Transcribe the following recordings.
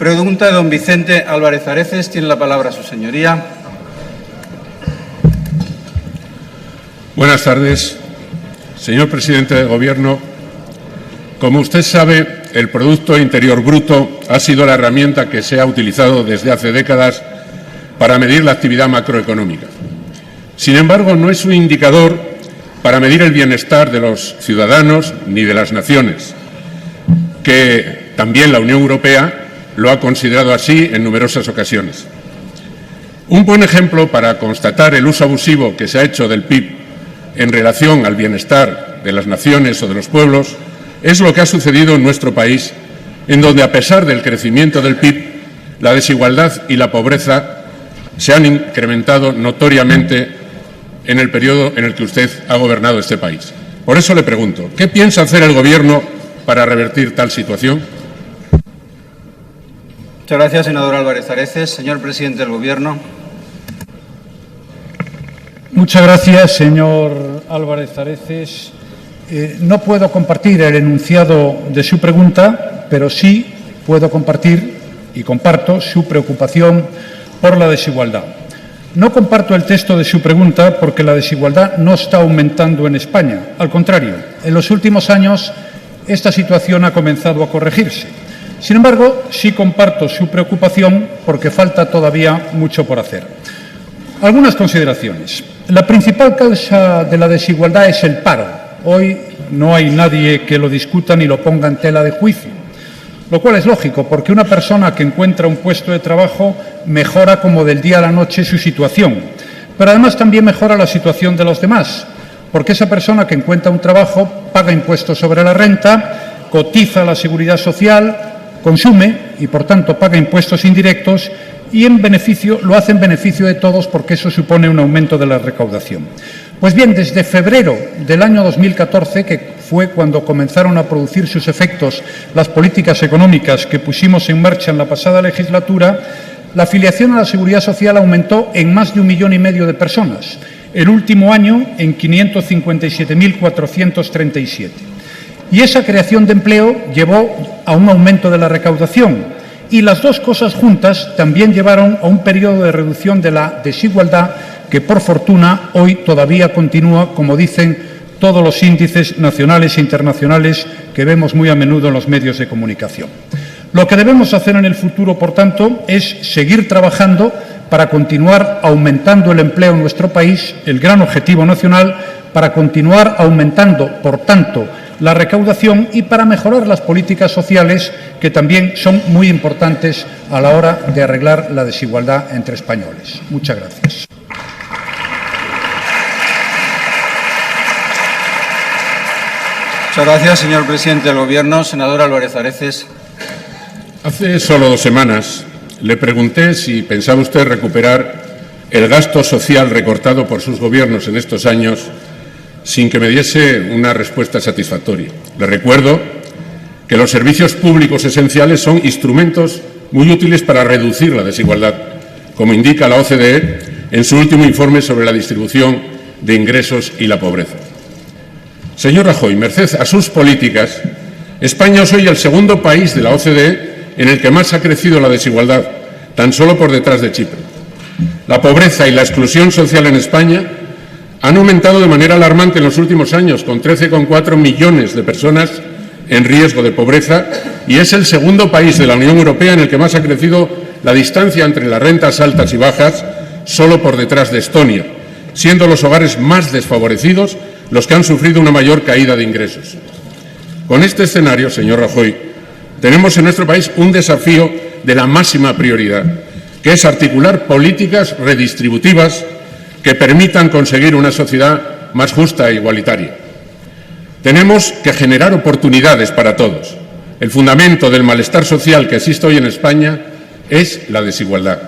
Pregunta de don Vicente Álvarez Areces. Tiene la palabra su señoría. Buenas tardes. Señor presidente del Gobierno, como usted sabe, el Producto Interior Bruto ha sido la herramienta que se ha utilizado desde hace décadas para medir la actividad macroeconómica. Sin embargo, no es un indicador para medir el bienestar de los ciudadanos ni de las naciones, que también la Unión Europea lo ha considerado así en numerosas ocasiones. Un buen ejemplo para constatar el uso abusivo que se ha hecho del PIB en relación al bienestar de las naciones o de los pueblos es lo que ha sucedido en nuestro país, en donde, a pesar del crecimiento del PIB, la desigualdad y la pobreza se han incrementado notoriamente en el periodo en el que usted ha gobernado este país. Por eso le pregunto, ¿qué piensa hacer el Gobierno para revertir tal situación? Muchas gracias, senador Álvarez Areces. Señor presidente del Gobierno. Muchas gracias, señor Álvarez Areces. No puedo compartir el enunciado de su pregunta, pero sí puedo compartir y comparto su preocupación por la desigualdad. No comparto el texto de su pregunta porque la desigualdad no está aumentando en España. Al contrario, en los últimos años esta situación ha comenzado a corregirse. Sin embargo, sí comparto su preocupación porque falta todavía mucho por hacer. Algunas consideraciones. La principal causa de la desigualdad es el paro. Hoy no hay nadie que lo discuta ni lo ponga en tela de juicio, lo cual es lógico, porque una persona que encuentra un puesto de trabajo mejora como del día a la noche su situación, pero además también mejora la situación de los demás, porque esa persona que encuentra un trabajo paga impuestos sobre la renta, cotiza a la seguridad social, consume y, por tanto, paga impuestos indirectos y lo hace en beneficio de todos, porque eso supone un aumento de la recaudación. Pues bien, desde febrero del año 2014, que fue cuando comenzaron a producir sus efectos las políticas económicas que pusimos en marcha en la pasada legislatura, la afiliación a la Seguridad Social aumentó en más de 1,5 millones de personas, el último año en 557.437. Y esa creación de empleo llevó a un aumento de la recaudación, y las dos cosas juntas también llevaron a un periodo de reducción de la desigualdad que, por fortuna, hoy todavía continúa, como dicen todos los índices nacionales e internacionales que vemos muy a menudo en los medios de comunicación. Lo que debemos hacer en el futuro, por tanto, es seguir trabajando para continuar aumentando el empleo en nuestro país, el gran objetivo nacional, para continuar aumentando, por tanto, la recaudación y para mejorar las políticas sociales, que también son muy importantes a la hora de arreglar la desigualdad entre españoles. Muchas gracias. Muchas gracias, señor presidente del Gobierno. Senador Álvarez Areces. Hace solo 2 semanas le pregunté si pensaba usted recuperar el gasto social recortado por sus gobiernos en estos años sin que me diese una respuesta satisfactoria. Le recuerdo que los servicios públicos esenciales son instrumentos muy útiles para reducir la desigualdad, como indica la OCDE en su último informe sobre la distribución de ingresos y la pobreza. Señor Rajoy, merced a sus políticas, España es hoy el segundo país de la OCDE en el que más ha crecido la desigualdad, tan solo por detrás de Chipre. La pobreza y la exclusión social en España han aumentado de manera alarmante en los últimos años, con 13,4 millones de personas en riesgo de pobreza, y es el segundo país de la Unión Europea en el que más ha crecido la distancia entre las rentas altas y bajas, solo por detrás de Estonia, siendo los hogares más desfavorecidos los que han sufrido una mayor caída de ingresos. Con este escenario, señor Rajoy, tenemos en nuestro país un desafío de la máxima prioridad, que es articular políticas redistributivas que permitan conseguir una sociedad más justa e igualitaria. Tenemos que generar oportunidades para todos. El fundamento del malestar social que existe hoy en España es la desigualdad.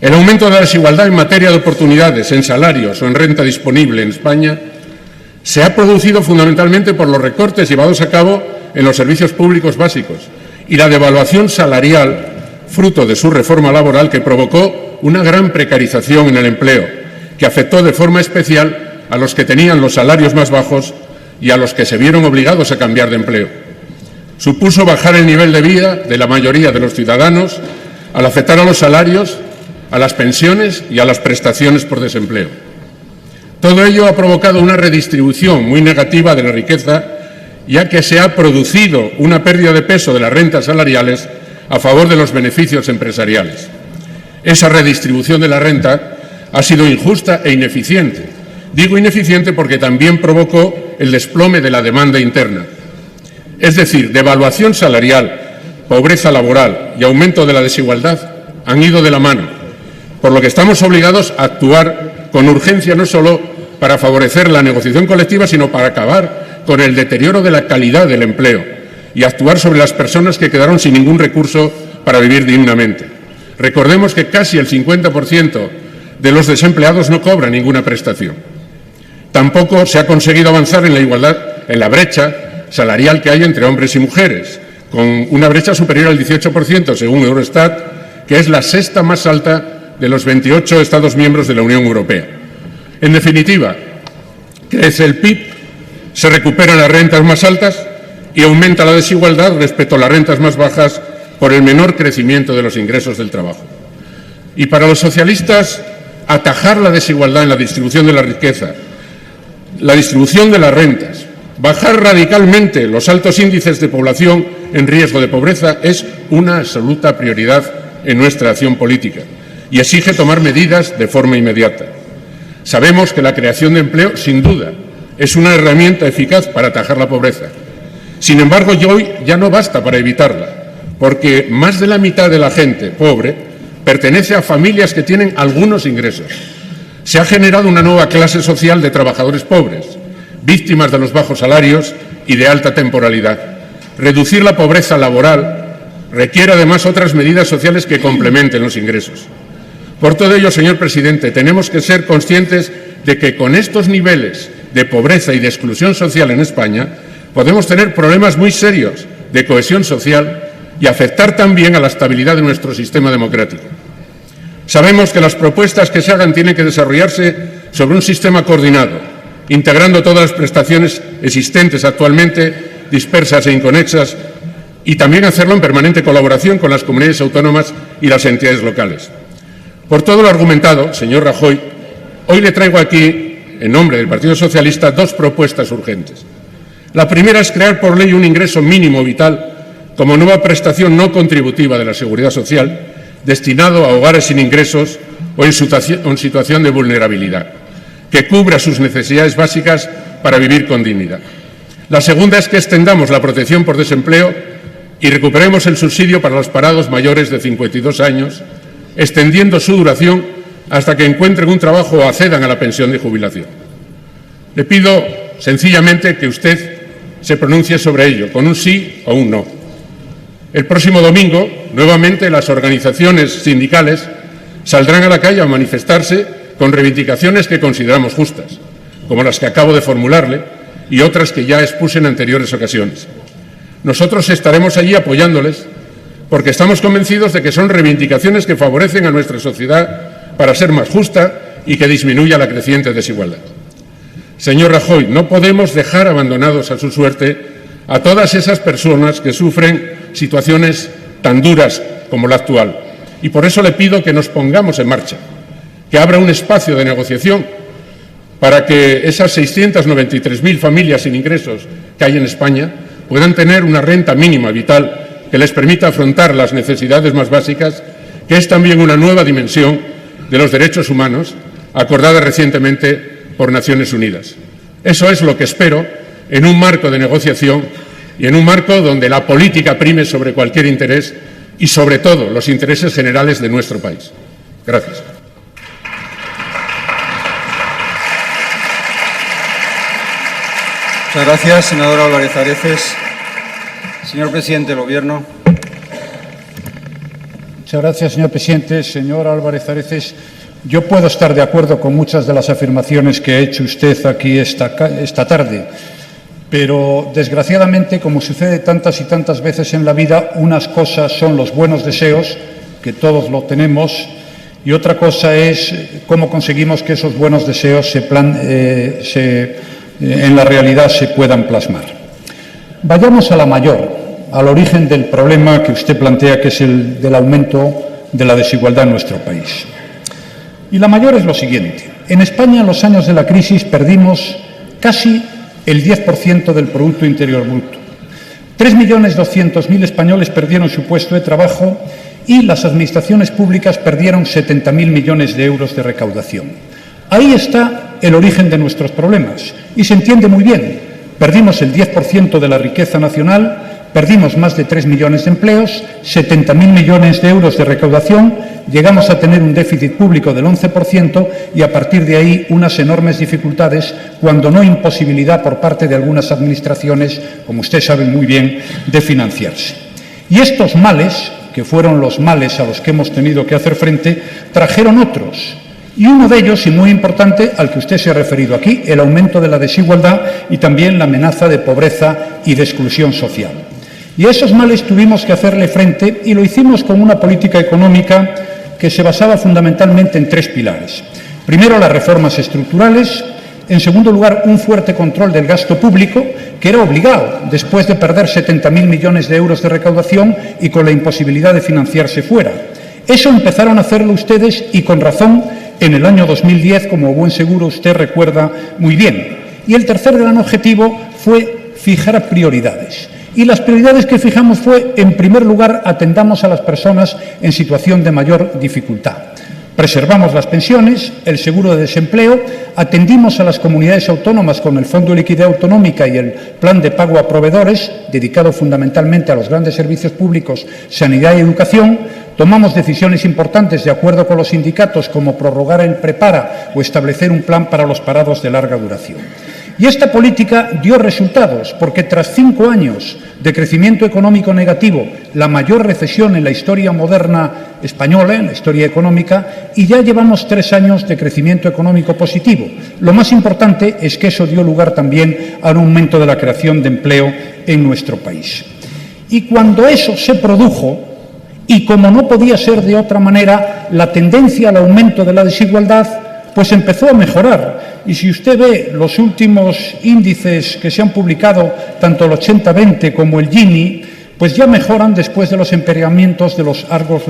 El aumento de la desigualdad en materia de oportunidades, en salarios o en renta disponible en España se ha producido fundamentalmente por los recortes llevados a cabo en los servicios públicos básicos y la devaluación salarial, fruto de su reforma laboral, que provocó una gran precarización en el empleo, que afectó de forma especial a los que tenían los salarios más bajos y a los que se vieron obligados a cambiar de empleo. Supuso bajar el nivel de vida de la mayoría de los ciudadanos al afectar a los salarios, a las pensiones y a las prestaciones por desempleo. Todo ello ha provocado una redistribución muy negativa de la riqueza, ya que se ha producido una pérdida de peso de las rentas salariales a favor de los beneficios empresariales. Esa redistribución de la renta ha sido injusta e ineficiente. Digo ineficiente porque también provocó el desplome de la demanda interna. Es decir, devaluación salarial, pobreza laboral y aumento de la desigualdad han ido de la mano, por lo que estamos obligados a actuar con urgencia no solo para favorecer la negociación colectiva, sino para acabar con el deterioro de la calidad del empleo y actuar sobre las personas que quedaron sin ningún recurso para vivir dignamente. Recordemos que casi el 50% de los desempleados no cobra ninguna prestación. Tampoco se ha conseguido avanzar en la igualdad, en la brecha salarial que hay entre hombres y mujeres, con una brecha superior al 18%, según Eurostat, que es la sexta más alta de los 28 Estados miembros de la Unión Europea. En definitiva, crece el PIB, se recuperan las rentas más altas y aumenta la desigualdad respecto a las rentas más bajas por el menor crecimiento de los ingresos del trabajo. Y para los socialistas, atajar la desigualdad en la distribución de la riqueza, la distribución de las rentas, bajar radicalmente los altos índices de población en riesgo de pobreza es una absoluta prioridad en nuestra acción política y exige tomar medidas de forma inmediata. Sabemos que la creación de empleo, sin duda, es una herramienta eficaz para atajar la pobreza. Sin embargo, hoy ya no basta para evitarla, porque más de la mitad de la gente pobre pertenece a familias que tienen algunos ingresos. Se ha generado una nueva clase social de trabajadores pobres, víctimas de los bajos salarios y de alta temporalidad. Reducir la pobreza laboral requiere además otras medidas sociales que complementen los ingresos. Por todo ello, señor presidente, tenemos que ser conscientes de que con estos niveles de pobreza y de exclusión social en España podemos tener problemas muy serios de cohesión social y afectar también a la estabilidad de nuestro sistema democrático. Sabemos que las propuestas que se hagan tienen que desarrollarse sobre un sistema coordinado, integrando todas las prestaciones existentes actualmente, dispersas e inconexas, y también hacerlo en permanente colaboración con las comunidades autónomas y las entidades locales. Por todo lo argumentado, señor Rajoy, hoy le traigo aquí, en nombre del Partido Socialista, dos propuestas urgentes. La primera es crear por ley un ingreso mínimo vital como nueva prestación no contributiva de la Seguridad Social, destinado a hogares sin ingresos o en situación de vulnerabilidad, que cubra sus necesidades básicas para vivir con dignidad. La segunda es que extendamos la protección por desempleo y recuperemos el subsidio para los parados mayores de 52 años, extendiendo su duración hasta que encuentren un trabajo o accedan a la pensión de jubilación. Le pido sencillamente que usted se pronuncie sobre ello, con un sí o un no. El próximo domingo, nuevamente, las organizaciones sindicales saldrán a la calle a manifestarse con reivindicaciones que consideramos justas, como las que acabo de formularle y otras que ya expuse en anteriores ocasiones. Nosotros estaremos allí apoyándoles porque estamos convencidos de que son reivindicaciones que favorecen a nuestra sociedad para ser más justa y que disminuya la creciente desigualdad. Señor Rajoy, no podemos dejar abandonados a su suerte a todas esas personas que sufren situaciones tan duras como la actual. Y por eso le pido que nos pongamos en marcha, que abra un espacio de negociación para que esas 693.000 familias sin ingresos que hay en España puedan tener una renta mínima vital que les permita afrontar las necesidades más básicas, que es también una nueva dimensión de los derechos humanos acordada recientemente por Naciones Unidas. Eso es lo que espero en un marco de negociación y en un marco donde la política prime sobre cualquier interés y, sobre todo, los intereses generales de nuestro país. Gracias. Muchas gracias, senador Álvarez Areces. Señor presidente del Gobierno. Muchas gracias, señor presidente. Señor Álvarez Areces, yo puedo estar de acuerdo con muchas de las afirmaciones que ha hecho usted aquí esta tarde, pero desgraciadamente, como sucede tantas y tantas veces en la vida, unas cosas son los buenos deseos, que todos lo tenemos, y otra cosa es cómo conseguimos que esos buenos deseos en la realidad se puedan plasmar. Vayamos a la mayor, al origen del problema que usted plantea, que es el del aumento de la desigualdad en nuestro país. Y la mayor es lo siguiente. En España, en los años de la crisis, perdimos casi el 10% del Producto Interior Bruto. 3.200.000 españoles perdieron su puesto de trabajo y las administraciones públicas perdieron 70.000 millones de euros de recaudación. Ahí está el origen de nuestros problemas y se entiende muy bien. Perdimos el 10% de la riqueza nacional, perdimos más de 3 millones de empleos, 70.000 millones de euros de recaudación, llegamos a tener un déficit público del 11% y a partir de ahí unas enormes dificultades, cuando no imposibilidad por parte de algunas administraciones, como usted sabe muy bien, de financiarse. Y estos males, que fueron los males a los que hemos tenido que hacer frente, trajeron otros. Y uno de ellos, y muy importante, al que usted se ha referido aquí, el aumento de la desigualdad y también la amenaza de pobreza y de exclusión social. Y a esos males tuvimos que hacerle frente y lo hicimos con una política económica que se basaba fundamentalmente en 3 pilares. Primero, las reformas estructurales. En segundo lugar, un fuerte control del gasto público, que era obligado después de perder 70.000 millones de euros de recaudación y con la imposibilidad de financiarse fuera. Eso empezaron a hacerlo ustedes y con razón en el año 2010, como buen seguro usted recuerda muy bien. Y el tercer gran objetivo fue fijar prioridades. Y las prioridades que fijamos fue, en primer lugar, atendamos a las personas en situación de mayor dificultad. Preservamos las pensiones, el seguro de desempleo, atendimos a las comunidades autónomas con el Fondo de Liquidez Autonómica y el Plan de Pago a Proveedores, dedicado fundamentalmente a los grandes servicios públicos, sanidad y educación. Tomamos decisiones importantes de acuerdo con los sindicatos, como prorrogar el prepara o establecer un plan para los parados de larga duración. Y esta política dio resultados, porque tras 5 años de crecimiento económico negativo, la mayor recesión en la historia moderna española, en la historia económica, y ya llevamos 3 años de crecimiento económico positivo. Lo más importante es que eso dio lugar también a un aumento de la creación de empleo en nuestro país. Y cuando eso se produjo, y como no podía ser de otra manera, la tendencia al aumento de la desigualdad pues empezó a mejorar. Y si usted ve los últimos índices que se han publicado, tanto el 80-20 como el Gini, pues ya mejoran después de los empeoramientos de los largos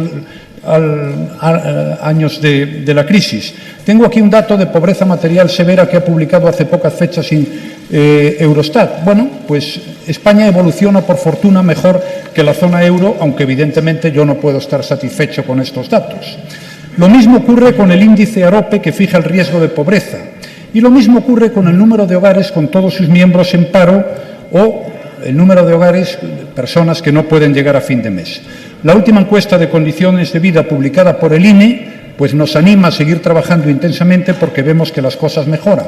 años de la crisis. Tengo aquí un dato de pobreza material severa que ha publicado hace pocas fechas Eurostat. Bueno, pues España evoluciona, por fortuna, mejor que la zona euro, aunque evidentemente yo no puedo estar satisfecho con estos datos. Lo mismo ocurre con el índice AROPE, que fija el riesgo de pobreza. Y lo mismo ocurre con el número de hogares con todos sus miembros en paro o el número de hogares, personas que no pueden llegar a fin de mes. La última encuesta de condiciones de vida publicada por el INE pues nos anima a seguir trabajando intensamente porque vemos que las cosas mejoran.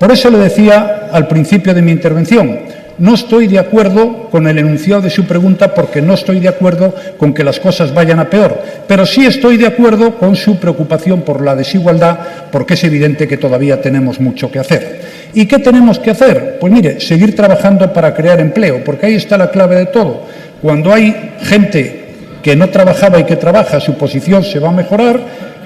Por eso le decía al principio de mi intervención, no estoy de acuerdo con el enunciado de su pregunta porque no estoy de acuerdo con que las cosas vayan a peor, pero sí estoy de acuerdo con su preocupación por la desigualdad porque es evidente que todavía tenemos mucho que hacer. ¿Y qué tenemos que hacer? Pues mire, seguir trabajando para crear empleo, porque ahí está la clave de todo. Cuando hay gente que no trabajaba y que trabaja, su posición se va a mejorar,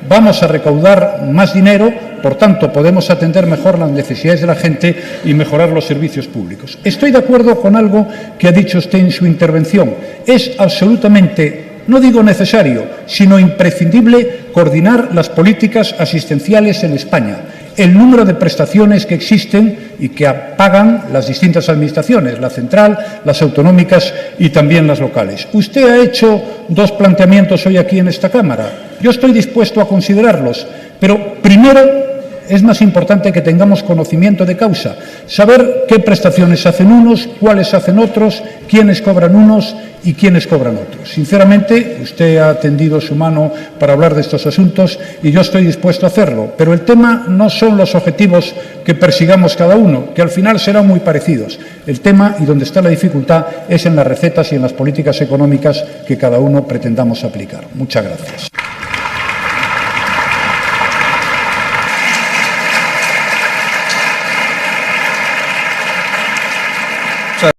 vamos a recaudar más dinero, por tanto, podemos atender mejor las necesidades de la gente y mejorar los servicios públicos. Estoy de acuerdo con algo que ha dicho usted en su intervención. Es absolutamente, no digo necesario, sino imprescindible coordinar las políticas asistenciales en España. El número de prestaciones que existen y que pagan las distintas administraciones, la central, las autonómicas y también las locales. Usted ha hecho 2 planteamientos hoy aquí en esta Cámara. Yo estoy dispuesto a considerarlos, pero primero es más importante que tengamos conocimiento de causa, saber qué prestaciones hacen unos, cuáles hacen otros, quiénes cobran unos y quiénes cobran otros. Sinceramente, usted ha tendido su mano para hablar de estos asuntos y yo estoy dispuesto a hacerlo, pero el tema no son los objetivos que persigamos cada uno, que al final serán muy parecidos. El tema y donde está la dificultad es en las recetas y en las políticas económicas que cada uno pretendamos aplicar. Muchas gracias.